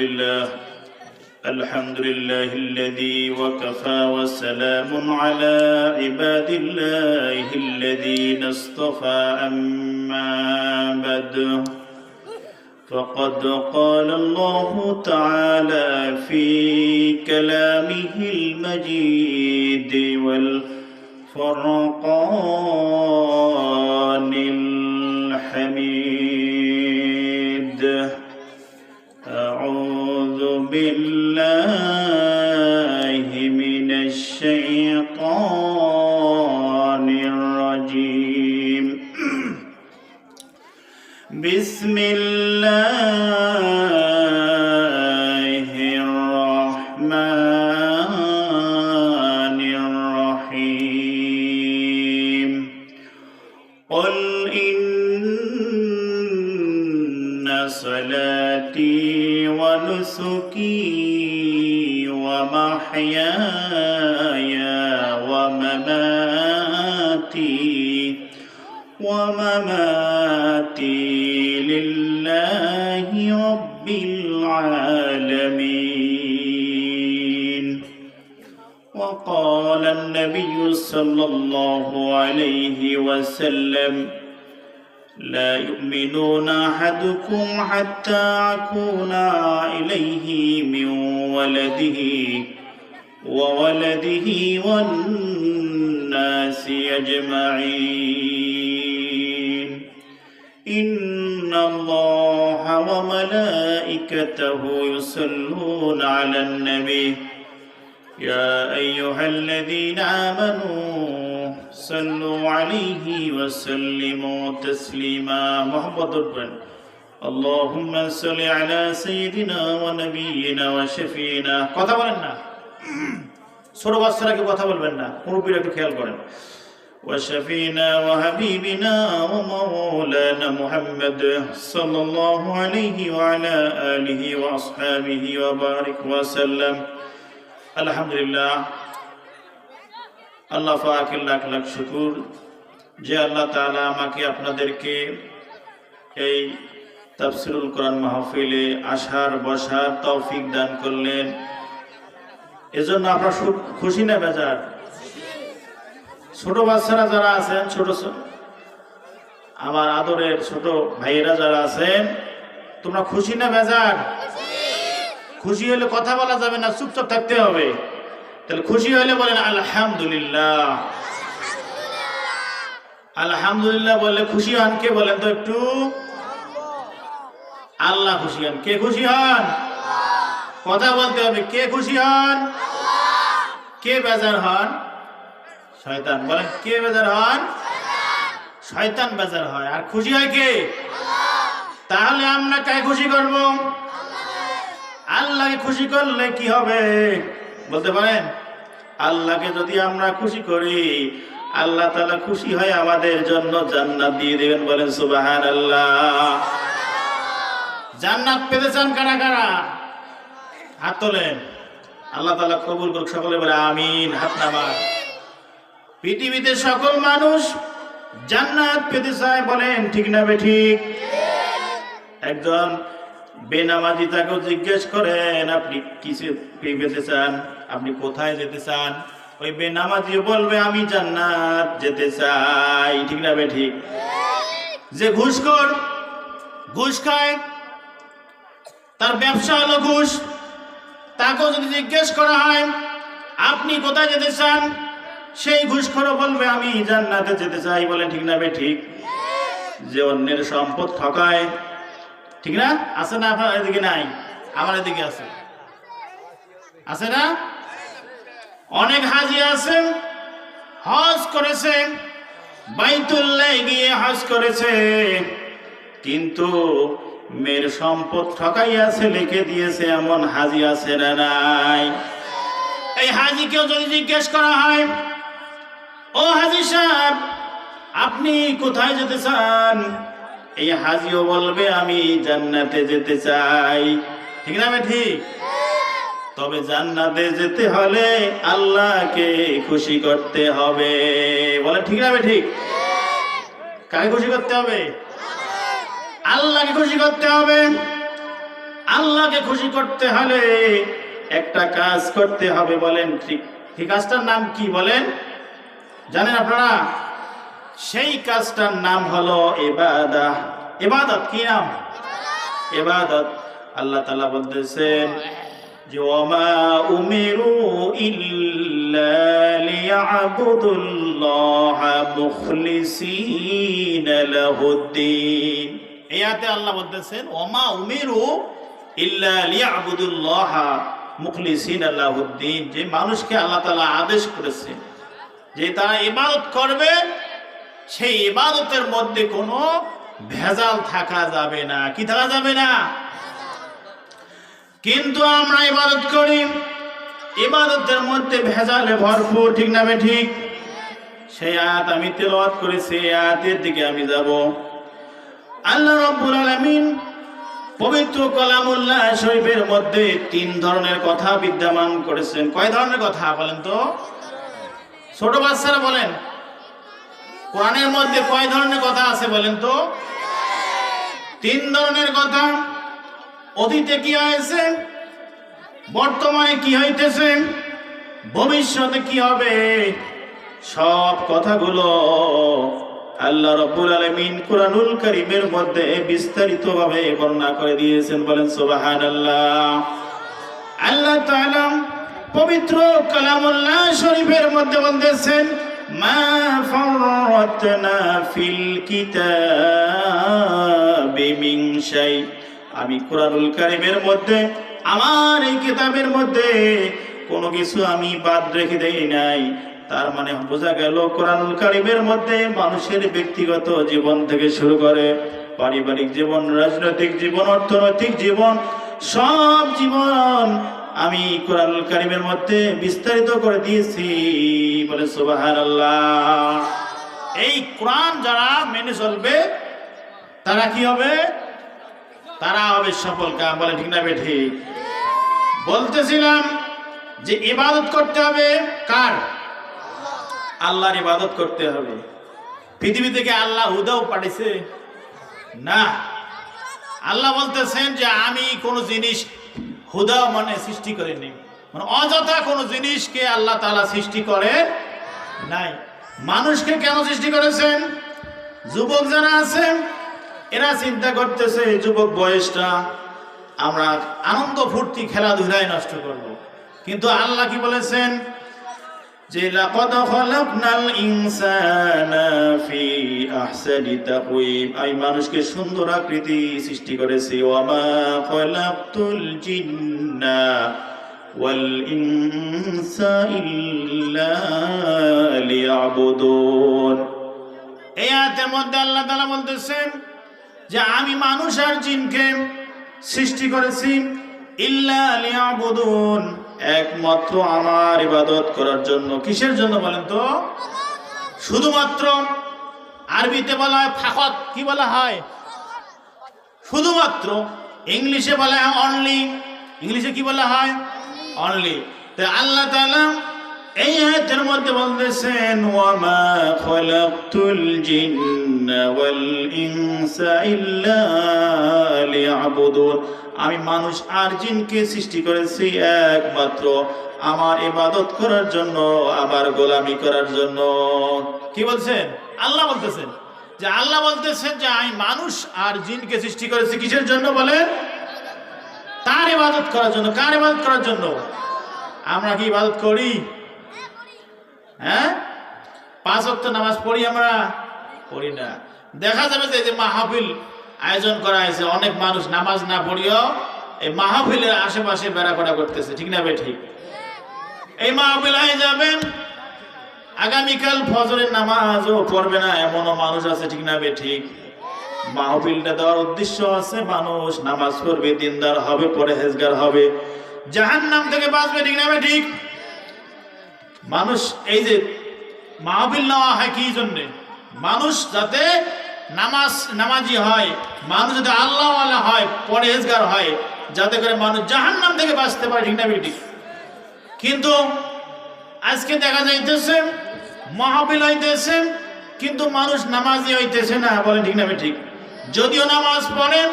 لله الحمد لله الذي وكفى وسلام على عباد الله الذين اصطفى أما بعد فقد قال الله تعالى في كلامه المجيد والفرقان الحميد أعوذ بالله من الشيطان الرجيم بسم الله الرحمن الرحيم قل إن صلاتي ونسكي ومحياي ومماتي لله رب العالمين. وقال النبي صلى الله عليه وسلم لا يؤمنون أحدكم حتى أكون إليه من ولده وولده والناس أجمعين إن الله وملائكته يصلون على النبي يا أيها الذين آمنوا صلوا عليه وسلموا تسليما. محمد اللهم صل على سيدنا ونبينا وشفينا. কথা বলেন না, ছোট বাচ্চারা কি কথা বলবেন না, মুরব্বিরা একটু খেয়াল করেন। وشفينا وحبيبنا ومولانا محمد صلى الله عليه وعلى آله وأصحابه وبارك وسلم. আলহামদুলিল্লাহ, আল্লাহ পাকের লাখ লাখ শুকর যে আল্লাহ তাআলা আমাকে আপনাদেরকে এই তাফসীরুল কোরআন মাহফিলে আসার বসার তৌফিক দান করলেন। এজন্য আপনারা খুশি না বেজার? ছোট বাচ্চারা যারা আছেন, ছোট আমার আদরের ছোট ভাইয়েরা যারা আছেন, তোমরা খুশি না বেজার? খুশি হলে কথা বলা যাবে না, চুপচাপ থাকতে হবে। তাহলে খুশি হলে বলেন আলহামদুলিল্লাহ। আলহামদুলিল্লাহ বললে খুশি হন কে বলেন তো একটু? আল্লাহ খুশি হন। কে খুশি হন? কথা বলতে হবে। কে খুশি হন? কে বেজার হন? শয়তান। বলেন কে বেজার হন? শয়তান বেজার হয়। আর খুশি হয় কে? তাহলে আমরা কাকে খুশি করব? আল্লাহকে খুশি করলে কি হবে বলতে পারেন? আল্লাহকে যদি আমরা খুশি করি, আল্লাহ তাআলা খুশি হয় আমাদের জন্য জান্নাত দিয়ে দেবেন। বলেন সুবহানাল্লাহ। জান্নাত পেতে চান কারা কারা? হাত তোলেন। আল্লাহ তাআলা কবুল করুক। সকলে বলে আমিন। হাত নামান। পৃথিবীতে সকল মানুষ জান্নাত পেতে চায়, বলেন ঠিক না বেঠিক? একজন বেনামাজি তাকে জিজ্ঞেস করেন আপনি কিসে পেতে চান, আপনি কোথায় যেতে চান? ওই বেনামাজি বলবে আমি জান্নাত যেতে চাই। ঠিক না বেঠিক? যে ঘুষখোর, ঘুষ খায়, তার ব্যবসা হলো ঘুষ, তাকেও যদি জিজ্ঞেস করা হয় আপনি কোথায় যেতে চান, সেই ঘুষখোরও বলবে আমি জান্নাতে যেতে চাই। বলেন ঠিক না বেঠিক? যে অন্যের সম্পদ ঠকায়, ঠিক না? আছে না? আপনার এদিকে নাই, আমার এদিকে আছে, আছে না? অনেক হাজি আছেন, হজ করেছে, বাইতুল্লাহ গিয়ে হজ করেছে, কিন্তু মেয়ের সম্পদ ঠকাইয়া ছেলেকে দিয়েছে, এমন হাজি আছে না নাই? এই হাজিকেও যদি জিজ্ঞেস করা হয় ও হাজি সাহেব আপনি কোথায় যেতে চান, এই হাজিও বলবে আমি জান্নাতে যেতে চাই। ঠিক না ঠিক? তবে জান্নাতে যেতে হলে আল্লাহকে খুশি করতে হবে। বলে ঠিক না ঠিক? কাকে খুশি করতে হবে? আল্লাহকে খুশি করতে হবে। আল্লাহকে খুশি করতে হলে একটা কাজ করতে হবে, বলেন ঠিক? এই কাজটার নাম কি বলেন, জানেন আপনারা? সেই কাজটার নাম হলো ইবাদত। ইবাদত কি নাম? ইবাদত। আল্লাহ তাআলা বলতেছেন যে ওয়ামা উমিরু ইল্লা লিয়াবুদুল্লাহা মুখলিসিনা লাহুদ্দিন। এই আয়াতে আল্লাহ বলতেছেন ওয়ামা উমিরু ইল্লা লিয়াবুদুল্লাহা মুখলিসিনা লাহুদ্দিন, যে মানুষকে আল্লাহ তাআলা আদেশ করেছেন যে তারা ইবাদত করবে, সেই ইবাদতের মধ্যে কোনো ভেজাল থাকা যাবে না। কি থাকা যাবে না? কিন্তু আমরা ইবাদত করি, ইবাদতের মধ্যে ভেজালে ভরপুর, ঠিক না ঠিক? সেই আয়াত আমি তেলাওয়াত করেছি, এই আয়াতের দিকে আমি যাব। আল্লাহ রাব্বুল আলামিন পবিত্র কালামুল্লাহ শরীফের মধ্যে 3 ধরনের কথা বিদ্যমান করেছেন। কয় ধরনের কথা বলেন তো? ছোট বাচ্চারা বলেন, কোরআনের মধ্যে কয় ধরনের কথা আছে বলেন তো? 3 ধরনের কথা। অতীতে কি হয়েছে, বর্তমানে কি হইতেছে, ভবিষ্যতে কি হবে, সব কথাগুলো আল্লাহ রাব্বুল আলামিন কুরআনুল কারীমের মধ্যে বিস্তারিতভাবে বর্ণনা করে দিয়েছেন। বলেন সুবহানাল্লাহ। আল্লাহ তাআলা পবিত্র কালামুল্লাহ শরীফের মধ্যে বলতেছেন মা ফারাতনা ফিল কিতাবি মিন শাই। আমি কুরআনুল কারীমের মধ্যে, আমার এই কিতাবের মধ্যে কোনো কিছু আমি বাদ রেখে দেই নাই। তার মানে বোঝা গেল কুরআনুল কারীমের মধ্যে মানুষের ব্যক্তিগত জীবন থেকে শুরু করে পারিবারিক জীবন, রাজনৈতিক জীবন, অর্থনৈতিক জীবন, সব জীবন আমি কুরআনুল কারীমের মধ্যে বিস্তারিত করে দিয়েছি। বলে সুবহানাল্লাহ। এই কোরআন যারা মেনে চলবে তারা কি হবে? তারা হবে সফল কাম। বলে ঠিক না ঠিক? বলতেছিলাম যে ইবাদত করতে হবে কার? আল্লাহর ইবাদত করতে হবে। পৃথিবী থেকে আল্লাহ হুদাও পাঠিয়েছে না। আল্লাহ বলতেছেন যে আমি কোন জিনিস হুদা মানে সৃষ্টি করিনি, মানে অযথা কোন জিনিসকে আল্লাহ তাআলা সৃষ্টি করে নাই। মানুষকে কেন সৃষ্টি করেছেন? যুবক যারা আছে এরা চিন্তা করতেছে যুবক বয়সটা আমরা আনন্দ ফুর্তি খেলাধুলায় নষ্ট করব, কিন্তু আল্লাহ কি বলেছেন যে লাকাদ খালাকনাল ইনসানা ফি আহসানি তাকওয়িম। আমি মানুষকে সুন্দর আকৃতি সৃষ্টি করেছি। ওয়া মা খালাকতুল জিন্না ওয়াল ইনসা ইল্লা লিয়াবুদুন। এই আয়াতের মধ্যে আল্লাহ তাআলা বলতেছেন যে আমি মানুষ আর জিনকে সৃষ্টি করেছি ইল্লা লিয়াবুদুন, একমাত্র আমার ইবাদত করার জন্য। কিসের জন্য বলেন তো? শুধুমাত্র। আরবিতে বলা হয় ফাকাত। কি বলা হয়? শুধুমাত্র। ইংলিশে বলা হয় অনলি। ইংলিশে কি বলা হয়? অনলি। তো আল্লাহ তাআলা এই আয়াতের মধ্যে বলতেছেন ওয়া মা খালাকতুল জিন্না ওয়াল ইনসা ইল্লা লিয়াবুদুন। আমি মানুষ আর জিনকে সৃষ্টি করেছি একমাত্র আমার ইবাদত করার জন্য, আমার গোলামি করার জন্য। কি বলছেন? আল্লাহ বলতেছেন যে আমি মানুষ আর জিনকে সৃষ্টি করেছি কিসের জন্য বলেন? তার ইবাদত করার জন্য। কার ইবাদত করার জন্য? আমরা কি ইবাদত করি? হ্যাঁ, 5 ওয়াক্ত নামাজ পড়ি? আমরা পড়ি না। দেখা যাবে যে মাহফিল আয়োজন করা হয়েছে, অনেক মানুষ নামাজ না পড়িও এই মাহফিলের আশেপাশে বেড়াকড়া করতেছে, ঠিক না ঠিক? এই মাহফিল হয়ে যাবেন, আগামীকাল ফজরের নামাজও পড়বে না, এমনও মানুষ আছে, ঠিক না ঠিক? মাহফিলটা দেওয়ার উদ্দেশ্য আছে মানুষ নামাজ পড়বে, দিনদার হবে, পরহেজগার হবে, জাহান্নাম থেকে বাঁচবে, ঠিক না ঠিক? মানুষ এই যে মাহফিল নেওয়া হয় কি জন্যে? মানুষ যাতে নামাজি হয়, মানুষ যাতে আল্লাহওয়ালা হয়, পরহেজগার হয়, যাতে করে মানুষ জাহান্নাম থেকে বাঁচতে পারে, ঠিক না ঠিক? কিন্তু আজকে দেখা যাইতেছে মাহফিল হইতেছে কিন্তু মানুষ নামাজি হইতেছে না। বলেন ঠিক না ঠিক? যদিও নামাজ পড়েন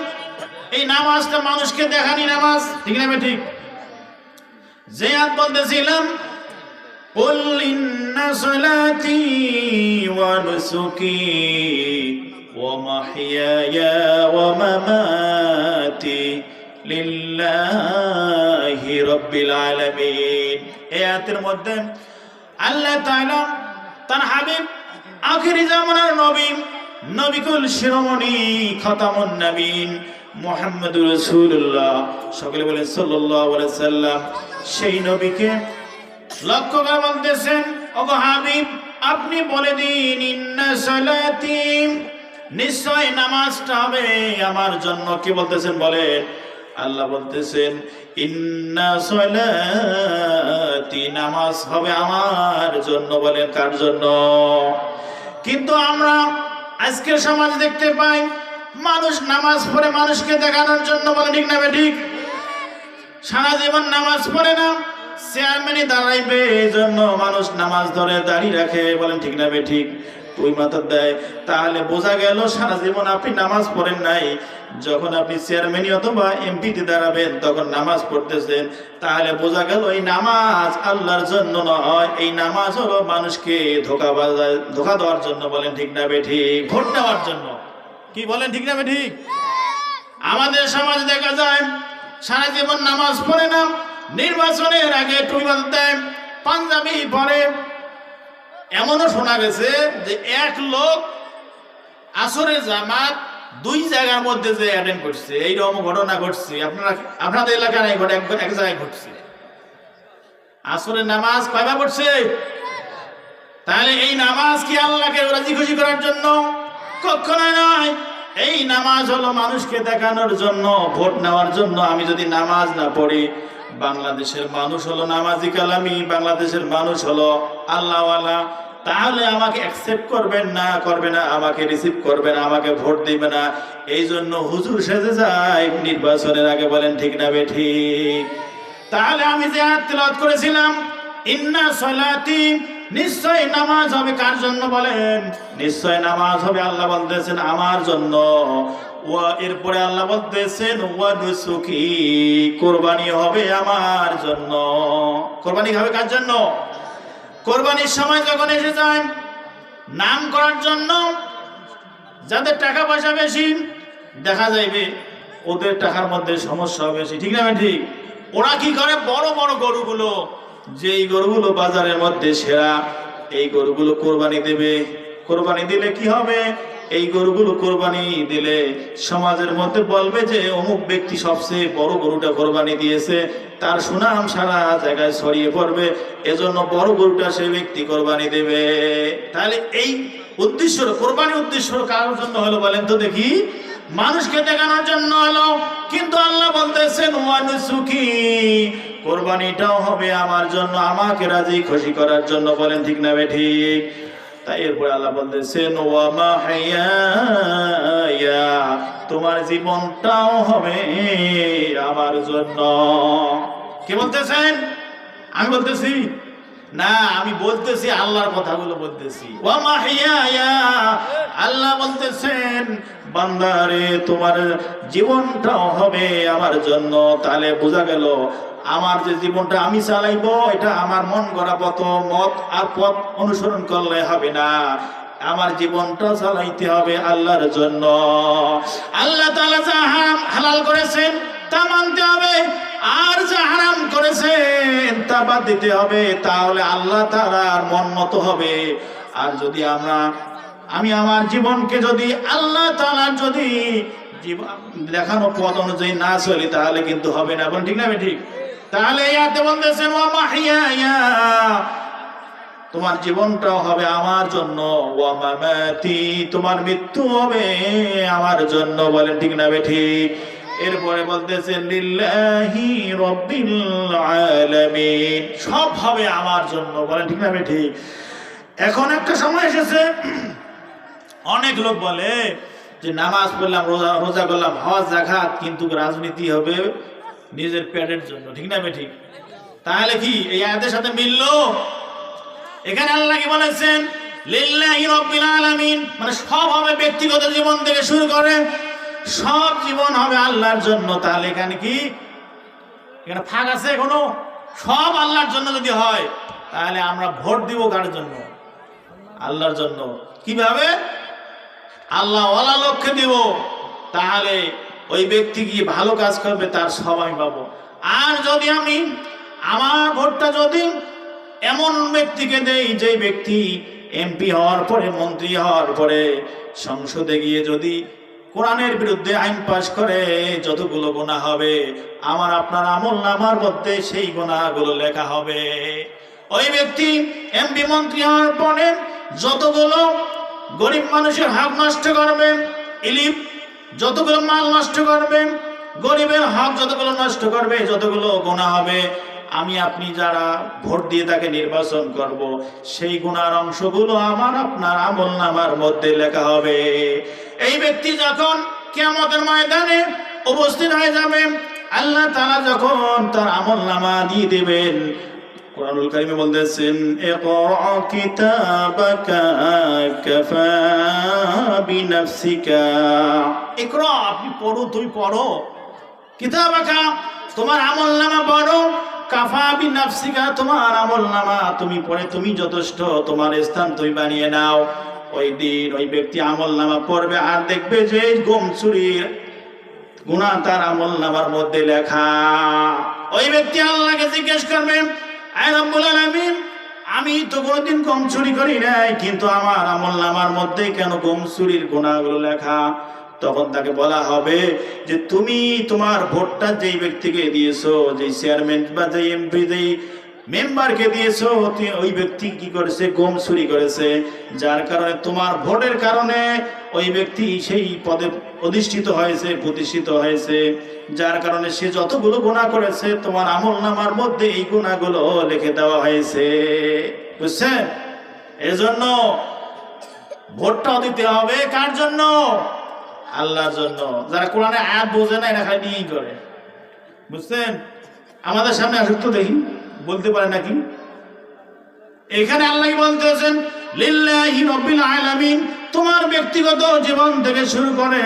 এই নামাজটা মানুষকে দেখানি নামাজ, ঠিক না ঠিক? যে আয়াত বলতেছিলাম, কুল ইন্না সালাতি ওয়া নুসুকি ওয়া মাহইয়ায়া ওয়া মামাতি লিল্লাহি রাব্বিল আলামিন। এই আয়াতের মধ্যে আল্লাহ তাআলা তার হাবিব আখিরি জামানার নবী, নবিকুল শিরোমণি খতামুন নবীন মুহাম্মদুর রাসূলুল্লাহ, সকলে বলেন সাল্লাল্লাহু আলাইহি সাল্লাম, সেই নবীকে লক্ষ্য করে বলতেছেন, ওগো হাবিব আপনি বলে দিন, ইন্না সালাতি, নিশ্চয় নামাজটা হবে আমার জন্য। কি বলতেছেন বলেন? আল্লাহ বলতেছেন ইন্না সালাতি, নামাজ হবে আমার জন্য। বলেন কার জন্য? কিন্তু আমরা আজকের সমাজ দেখতে পাই, মানুষ নামাজ পড়ে মানুষকে দেখানোর জন্য। বলে ঠিক না ঠিক? সারা জীবন নামাজ পড়ে না, চেয়ারম্যানই দাঁড়াইবে এই জন্য মানুষ নামাজ ধরে দাঁড়িয়ে রাখে। বলেন ঠিক না ঠিক? ওই মাথা দেয়। তাহলে বোঝা গেল সারা জীবন আপনি নামাজ পড়েন নাই, যখন আপনি চেয়ারম্যানই অথবা এমপিতে দাঁড়াবেন তখন নামাজ পড়তেছেন। তাহলে বোঝা গেল এই নামাজ আল্লাহর জন্য নয়, এই নামাজ হলো মানুষকে ধোঁকা দেওয়ার জন্য। বলেন ঠিক না ঠিক? ভোট নেওয়ার জন্য। কি বলেন ঠিক না ঠিক? আমাদের সমাজ দেখা যায় সারা জীবন নামাজ পড়ে না, নির্বাচনের আগে টুইবাদ দেয়, পাঞ্জাবি পরে। এমনও শোনা গেছে যে এক লোক আসরের জামাত 2 জায়গার মধ্যে যে অ্যাটেন্ড করছে, এইরকম ঘটনা ঘটছে। আপনাদের এলাকায় নাই, এক জায়গায় ঘটছে। আসরের নামাজ কয়বার পড়ছে? তাহলে এই নামাজ কি আল্লাহকে রাজি খুশি করার জন্য? কখনোই নয়। এই নামাজ হলো মানুষকে দেখানোর জন্য, ভোট নেওয়ার জন্য। আমি যদি নামাজ না পড়ি, বাংলাদেশের মানুষ হলো নামাজি কালামি, বাংলাদেশের মানুষ হলো আল্লাহওয়ালা, তাহলে আমাকে অ্যাকসেপ্ট করবেন না, আমাকে রিসিভ করবে না, আমাকে ভোট দিবে না। এই জন্য হুজুর সেজে যায় নির্বাচনের আগে। বলেন ঠিক না ঠিক? তাহলে আমি যে আয়াত তেলাওয়াত করেছিলাম, ইন্না সালাতি, নিশ্চয় নামাজ হবে কার জন্য? বলেন নিশ্চয় নামাজ হবে, আল্লাহ বলতেছেন আমার জন্য। এরপরে আল্লাহ বলতেছেন ওয়া নুসুকি, কুরবানি হবে আমার জন্য। কুরবানি হবে কার জন্য? কোরবানির সময় যখন এসে যায় নাম করার জন্য, যাদের টাকা পয়সা বেশি, দেখা যাইবে ওদের টাকার মধ্যে সমস্যা বেশি, ঠিক না ঠিক? ওরা কি করে, বড় বড় গরুগুলো, যেই গরুগুলো বাজারের মধ্যে সেরা, এই গরুগুলো কোরবানি দেবে। কোরবানি দিলে কি হবে? এই গরুগুলো কোরবানি দিলে সমাজের মধ্যে বলবে যে অমুক ব্যক্তি সবচেয়ে বড় গরুটা কোরবানি দিয়েছে, তার সুনাম সারা জায়গায় ছড়িয়ে পড়বে, এজন্য বড় গরুটা সেই ব্যক্তি কোরবানি দেবে। তাহলে এই উদ্দেশ্য, কোরবানি উদ্দেশ্য কার জন্য হলো বলেন তো দেখি? মানুষকে দেখানোর জন্য হলো। কিন্তু আল্লাহ বলতেছেন ওয়া নুসুকি, কোরবানিটাও হবে আমার জন্য, আমাকে রাজি খুশি করার জন্য। বলেন ঠিক না ঠিক? তাই এরপরে আল্লাহ বলতেছেন ওয়া মাহইয়ায়া, তোমার জীবনটাও হবে আমার জন্য। কে বলতেছেন? আমি বলতেছি না, আমি বলতেছি আল্লাহর কথাগুলো বলতেছি। ওয়া মাহইয়ায়া, আল্লাহ বলতেছেন বান্দারে তোমার জীবনটাও হবে আমার জন্য। তাহলে বোঝা গেল আমার যে জীবনটা আমি চালাইবো, এটা আমার মন গড়া মত আর পথ অনুসরণ করলে হবে না, আমার জীবনটা চালাইতে হবে আল্লাহর জন্য। আল্লাহ তাআলা যা হালাল করেছেন তা মানতে হবে, আর যা হারাম করেছেন তা বাদ দিতে হবে। তাহলে আল্লাহ তাআলার মন মতো হবে। আর যদি আমি আমার জীবনকে যদি আল্লাহ তাআলার যদি দেখানো পথ অনুযায়ী না চলি, তাহলে কিন্তু হবে না। বলেন ঠিক না ঠিক? তাহলে ইয়াতে বলতেছেন ওয়া মাহইয়ায়া, তোমার জীবনটাও হবে আমার জন্য, ওয়া মামাতি, তোমার মৃত্যু হবে আমার জন্য। বলেন ঠিক না ঠিক? এরপরে বলতেছেন লিল্লাহি রাব্বিল আলামিন, সব হবে আমার জন্য। বলেন ঠিক না ঠিক? এখন একটা সময় এসেছে, অনেক লোক বলে যে নামাজ পড়লাম, রোজা করলাম, হজ যাকাত, কিন্তু রাজনীতি হবে নিজের পেটের জন্য। ঠিক না ঠিক? তাহলে কি এই আয়াতের সাথে মিললো? এখানে আল্লাহ কি বলেছেন? লিল্লাহি রাব্বিল আলামিন, মানে সব হবে, ব্যক্তিগত জীবন থেকে শুরু করে সব জীবন হবে আল্লাহর জন্য। তাহলে এখানে কি এখানে ফাঁক আছে কোনো? সব আল্লাহর জন্য যদি হয় তাহলে আমরা ভোট দিব কার জন্য? আল্লাহর জন্য। কিভাবে? আল্লাহ ওয়ালা লক্ষ্যে দিব, তাহলে ওই ব্যক্তি কি ভালো কাজ করবে তার সব আমি পাবো। আর যদি আমি আমার ভোটটা যদি এমন ব্যক্তিকে দেই যে ব্যক্তি এমপি হওয়ার পরে, মন্ত্রী হওয়ার পরে সংসদে গিয়ে যদি কোরআনের বিরুদ্ধে আইন পাশ করে, যতগুলো গুনাহ হবে আমার আপনার আমলনামার মধ্যে সেই গুনাহগুলো লেখা হবে। ওই ব্যক্তি এমপি মন্ত্রী হওয়ার পরে যতগুলো গরিব মানুষের হক নষ্ট করবে, ইলিপ যতগুলো মাল নষ্ট করবে, গরিবের হক যতগুলো নষ্ট করবে, যতগুলো গুনাহ হবে, আমি আপনি যারা ভোট দিয়ে তাকে নির্বাচন করব, সেই গুনার অংশগুলো আমার আপনার আমলনামার মধ্যে লেখা হবে। এই ব্যক্তি যখন কিয়ামতের ময়দানে উপস্থিত হয়ে যাবে, আল্লাহ তাআলা যখন তার আমলনামা দিয়ে দিবেন, কুরআনুল কারীমে বলতেছেন, ইকরা কিতাবাকা কাফা বিনাফসিকা, ইকরা আপনি পড়ো, তুমি পড়ো, কিতাবাকা তোমার আমলনামা পড়ো, কাফা বিনাফসিকা তোমার আমলনামা তুমি পড়ে তুমি যথেষ্ট, তোমার স্থান তুমি বানিয়ে নাও। ওই দিন ওই ব্যক্তি আমলনামা পড়বে আর দেখবে যে গম চুরির গুনাহ তার আমলনামার মধ্যে লেখা। ওই ব্যক্তি আল্লাহকে জিজ্ঞেস করবে, আয় রব্বুল আলামিন, আমি তো কোনোদিন গম চুরি করি নাই, কিন্তু আমার আমলনামার মধ্যে কেন গম চুরির গুনাহগুলো লেখা? তখন তাকে বলা হবে যে তুমি তোমার ভোটটা যেই ব্যক্তিকে দিয়েছো, যেই চেয়ারম্যান বা যেই এমপি, যেই মেম্বারকে দিয়েছো, ওই ব্যক্তি কি করেছে? গম চুরি করেছে। যার কারণে তোমার ভোটের কারণে ওই ব্যক্তি সেই পদে অধিষ্ঠিত হয়েছে, প্রতিষ্ঠিত হয়েছে। যার কারণে সে যতগুলো গুনাহ করেছে তোমার আমলনামার মধ্যে এই গুনাহগুলো লিখে দেওয়া হয়েছে। বুঝছেন? এজন্য ভোটটাও দিতে হবে কার জন্য? আল্লাহর জন্য। যারা কোরআনে আয়াত বোঝে না এরা খালি নিয়েই করে। বুঝছেন? আমাদের সামনে আসুক তো দেখি, বলতে পারে নাকি? এখানে আল্লাহ বলতেছেন লিল্লাহি রাব্বিল আলামিন, তোমার ব্যক্তিগত জীবন থেকে শুরু করে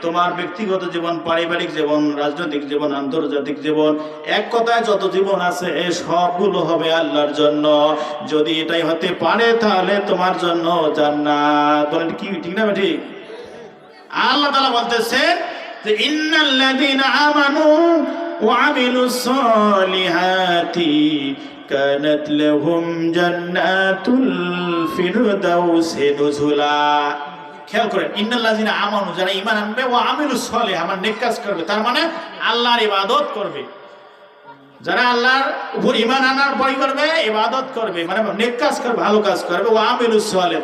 তোমার ব্যক্তিগত জীবন, পারিবারিক জীবন, রাজনৈতিক জীবন, আন্তর্জাতিক জীবন, এক কথায় যত জীবন আছে সবগুলো হবে আল্লাহর জন্য। যদি এটাই হতে পারে তাহলে তোমার জন্য জান্নাত। বলেন কি ঠিক না ঠিক? আল্লাহ তাআলা বলতেছেন যে ইন্নাল্লাযীনা আমানু ওয়া আমিলুস সালিহাতি কানাত লাহুম জান্নাতুল ফিরদাউসি নুজুলা। খেয়াল করেন, ইন্নাল্লাযীনা আমানু, যারা ঈমান আনবে, ওয়া আমিলুস সালিহ, আমার নেক কাজ করবে, তার মানে আল্লাহর ইবাদত করবে। যারা আল্লাহর উপর ঈমান আনার পরই করবে, ইবাদত করবে, মানে নেক কাজ করবে, ভালো কাজ করবে, ওয়া আমিলুস সালিহ।